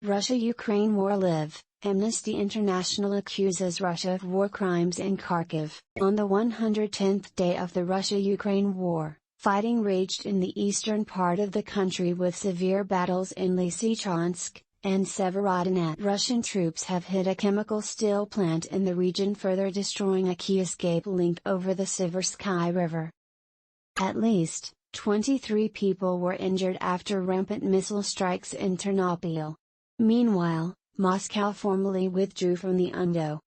Russia-Ukraine war live. Amnesty International accuses Russia of war crimes in Kharkiv. On the 110th day of the Russia-Ukraine war, fighting raged in the eastern part of the country with severe battles in Lysychansk and Severodonetsk. Russian troops have hit a chemical steel plant in the region, further destroying a key escape link over the Siverskyi River. At least 23 people were injured after rampant missile strikes in Ternopil. Meanwhile, Moscow formally withdrew from the UNWTO.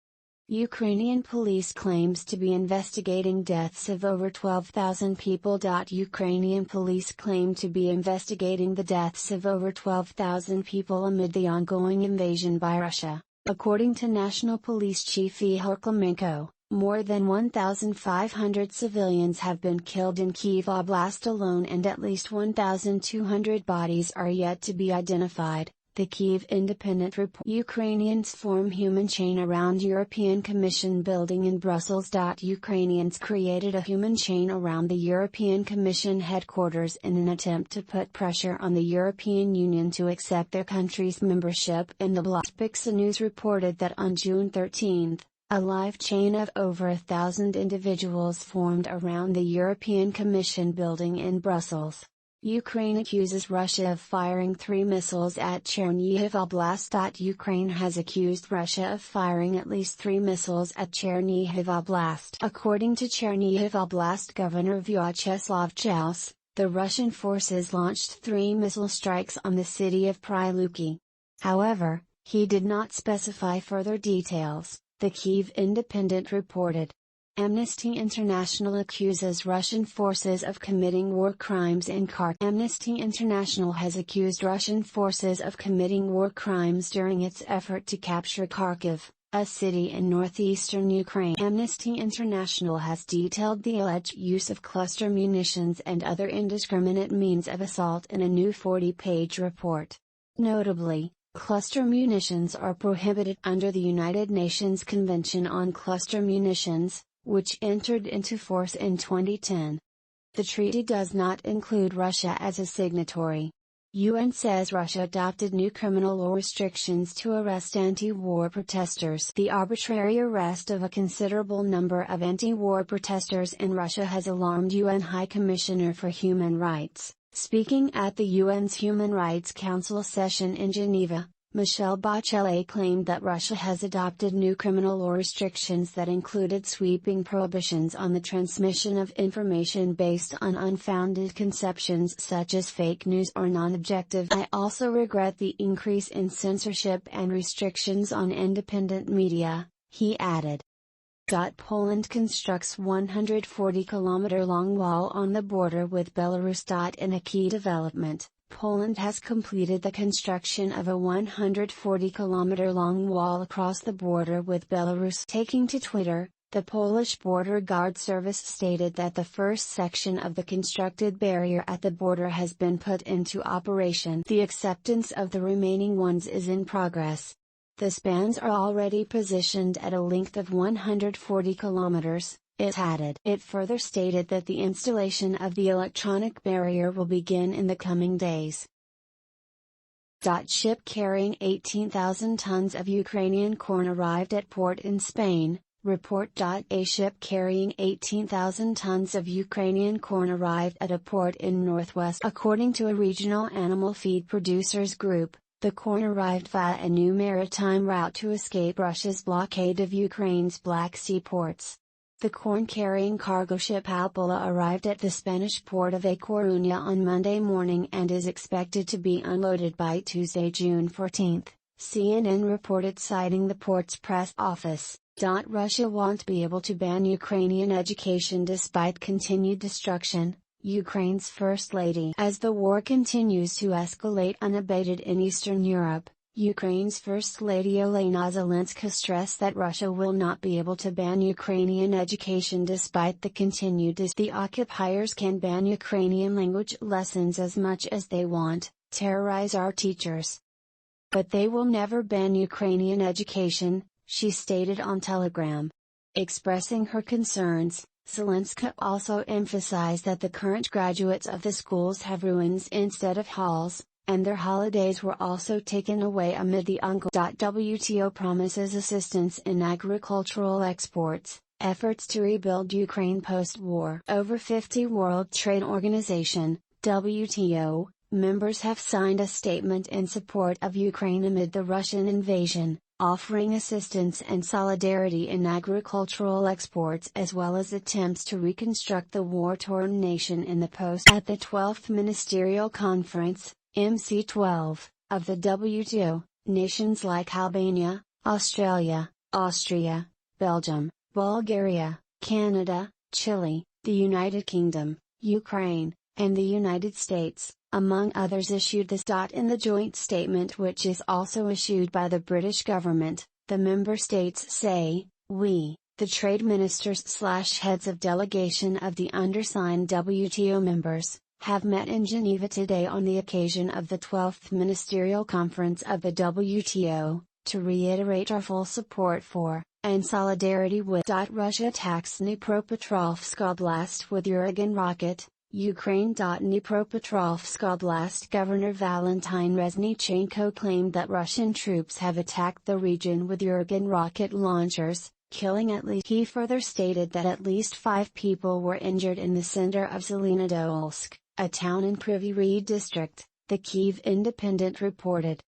Ukrainian police claims to be investigating deaths of over 12,000 people. Ukrainian police claim to be investigating the deaths of over 12,000 people amid the ongoing invasion by Russia. According to National Police Chief Ihor Klimenko, more than 1,500 civilians have been killed in Kyiv Oblast alone and at least 1,200 bodies are yet to be identified. The Kyiv Independent report. Ukrainians form human chain around European Commission building in Brussels. Ukrainians created a human chain around the European Commission headquarters in an attempt to put pressure on the European Union to accept their country's membership in the bloc. Pixa News reported that on June 13, a live chain of over 1,000 individuals formed around the European Commission building in Brussels. Ukraine accuses Russia of firing 3 missiles at Chernihiv Oblast. Ukraine has accused Russia of firing at least 3 missiles at Chernihiv Oblast. According to Chernihiv Oblast Governor Vyacheslav Chaus, the Russian forces launched 3 missile strikes on the city of Pryluki. However, he did not specify further details, the Kyiv Independent reported. Amnesty International accuses Russian forces of committing war crimes in Kharkiv. Amnesty International has accused Russian forces of committing war crimes during its effort to capture Kharkiv, a city in northeastern Ukraine. Amnesty International has detailed the alleged use of cluster munitions and other indiscriminate means of assault in a new 40-page report. Notably, cluster munitions are prohibited under the United Nations Convention on Cluster Munitions, which entered into force in 2010. The treaty does not include Russia as a signatory. UN says Russia adopted new criminal law restrictions to arrest anti-war protesters. The arbitrary arrest of a considerable number of anti-war protesters in Russia has alarmed UN High Commissioner for Human Rights. Speaking at the UN's Human Rights Council session in Geneva, Michelle Bachelet claimed that Russia has adopted new criminal law restrictions that included sweeping prohibitions on the transmission of information based on unfounded conceptions such as fake news or non-objective. I also regret the increase in censorship and restrictions on independent media, he added. Poland constructs 140-kilometer-long wall on the border with Belarus. In a key development, Poland has completed the construction of a 140-kilometer-long wall across the border with Belarus. Taking to Twitter, the Polish Border Guard Service stated that the first section of the constructed barrier at the border has been put into operation. The acceptance of the remaining ones is in progress. The spans are already positioned at a length of 140 kilometers. It added. It further stated that the installation of the electronic barrier will begin in the coming days. Ship carrying 18,000 tons of Ukrainian corn arrived at port in Spain. Report. A ship carrying 18,000 tons of Ukrainian corn arrived at a port in northwest. According to a regional animal feed producers group, the corn arrived via a new maritime route to escape Russia's blockade of Ukraine's Black Sea ports. The corn-carrying cargo ship Alpola arrived at the Spanish port of A Coruña on Monday morning and is expected to be unloaded by Tuesday, June 14, CNN reported, citing the port's press office. Russia won't be able to ban Ukrainian education despite continued destruction, Ukraine's First Lady. As the war continues to escalate unabated in Eastern Europe, Ukraine's First Lady Olena Zelenska stressed that Russia will not be able to ban Ukrainian education despite the continued The occupiers can ban Ukrainian language lessons as much as they want, terrorize our teachers. But they will never ban Ukrainian education, she stated on Telegram. Expressing her concerns, Zelenska also emphasized that the current graduates of the schools have ruins instead of halls, and their holidays were also taken away amid the UNWTO promises assistance in agricultural exports, efforts to rebuild Ukraine post-war. Over 50 World Trade Organization, WTO, members have signed a statement in support of Ukraine amid the Russian invasion, offering assistance and solidarity in agricultural exports as well as attempts to reconstruct the war-torn nation in the post. At the 12th Ministerial Conference, MC12, of the WTO, nations like Albania, Australia, Austria, Belgium, Bulgaria, Canada, Chile, the United Kingdom, Ukraine, and the United States, among others issued this. In the joint statement, which is also issued by the British government, the member states say, "We, the trade ministers/heads of delegation of the undersigned WTO members, have met in Geneva today on the occasion of the 12th Ministerial Conference of the WTO, to reiterate our full support for, and solidarity with." Russia attacks Dnipropetrovsk Oblast with Urigan rocket, Ukraine. Dnipropetrovsk Oblast Governor Valentin Reznichenko claimed that Russian troops have attacked the region with Urigan rocket launchers, killing at least. He further stated that at least 5 people were injured in the center of Severodonetsk, a town in Kryvyi Rih district, the Kyiv Independent reported.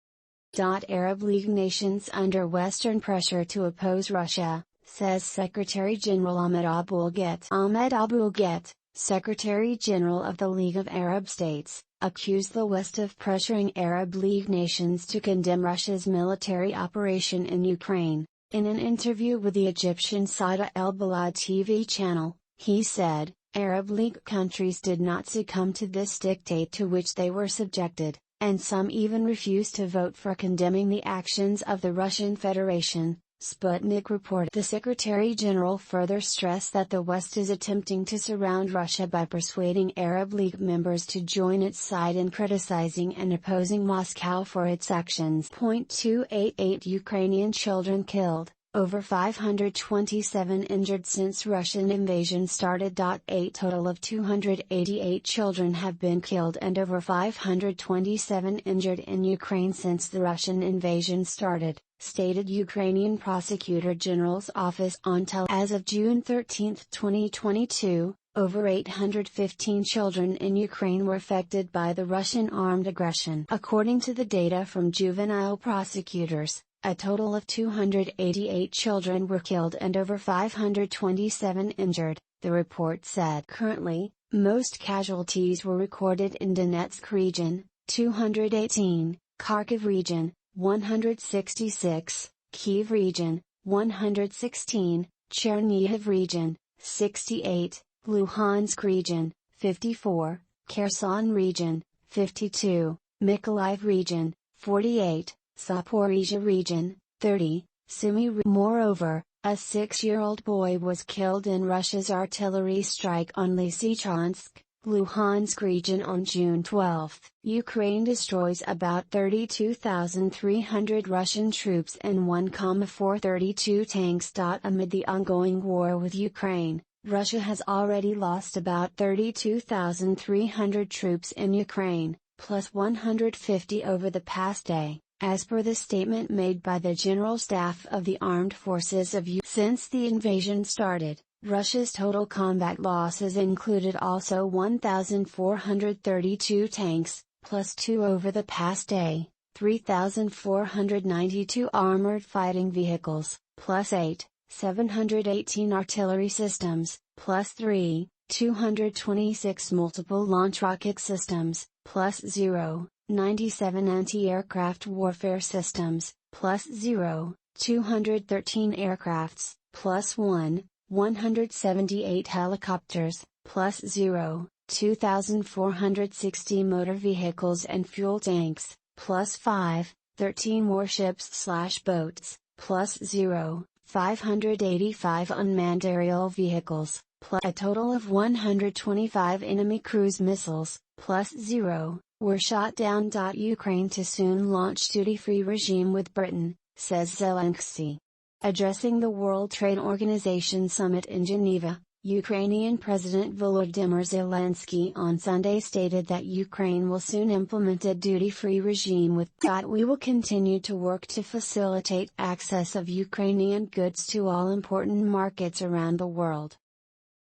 Arab League nations under Western pressure to oppose Russia, says Secretary General Ahmed Abul-Gheit. Ahmed Abul-Gheit, Secretary General of the League of Arab States, accused the West of pressuring Arab League nations to condemn Russia's military operation in Ukraine. In an interview with the Egyptian Sada El Balad TV channel, he said, Arab League countries did not succumb to this dictate to which they were subjected, and some even refused to vote for condemning the actions of the Russian Federation, Sputnik reported. The Secretary General further stressed that the West is attempting to surround Russia by persuading Arab League members to join its side in criticizing and opposing Moscow for its actions. 288 Ukrainian children killed, over 527 injured since Russian invasion started. A total of 288 children have been killed and over 527 injured in Ukraine since the Russian invasion started, stated Ukrainian Prosecutor General's office on television. As of June 13, 2022, over 815 children in Ukraine were affected by the Russian armed aggression. According to the data from juvenile prosecutors, a total of 288 children were killed and over 527 injured, the report said. Currently, most casualties were recorded in Donetsk region, 218, Kharkiv region, 166, Kyiv region, 116, Chernihiv region, 68, Luhansk region, 54, Kherson region, 52, Mykolaiv region, 48, Zaporizhia region, 30, Sumy. Moreover, a 6-year-old boy was killed in Russia's artillery strike on Lysychansk, Luhansk region on June 12. Ukraine destroys about 32,300 Russian troops and 1,432 tanks. Amid the ongoing war with Ukraine, Russia has already lost about 32,300 troops in Ukraine, plus 150 over the past day, as per the statement made by the General Staff of the Armed Forces of Ukraine. Since the invasion started, Russia's total combat losses included also 1,432 tanks, plus 2 over the past day, 3,492 armored fighting vehicles, plus 8, 718 artillery systems, plus 3, 226 multiple launch rocket systems, plus 0, 97 anti-aircraft warfare systems, plus 0, 213 aircrafts, plus 1, 178 helicopters, plus 0, 2,460 motor vehicles and fuel tanks, plus 5, 13 warships/boats, plus 0, 585 unmanned aerial vehicles, plus a total of 125 enemy cruise missiles, plus 0, were shot down. Ukraine to soon launch duty-free regime with Britain, says Zelensky. Addressing the World Trade Organization summit in Geneva, Ukrainian President Volodymyr Zelensky on Sunday stated that Ukraine will soon implement a duty-free regime with that we will continue to work to facilitate access of Ukrainian goods to all important markets around the world.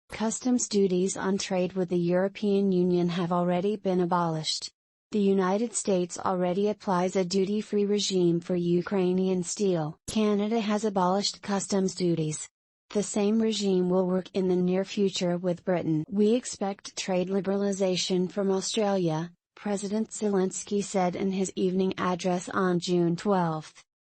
Customs duties on trade with the European Union have already been abolished. The United States already applies a duty-free regime for Ukrainian steel. Canada has abolished customs duties. The same regime will work in the near future with Britain. We expect trade liberalization from Australia, President Zelensky said in his evening address on June 12.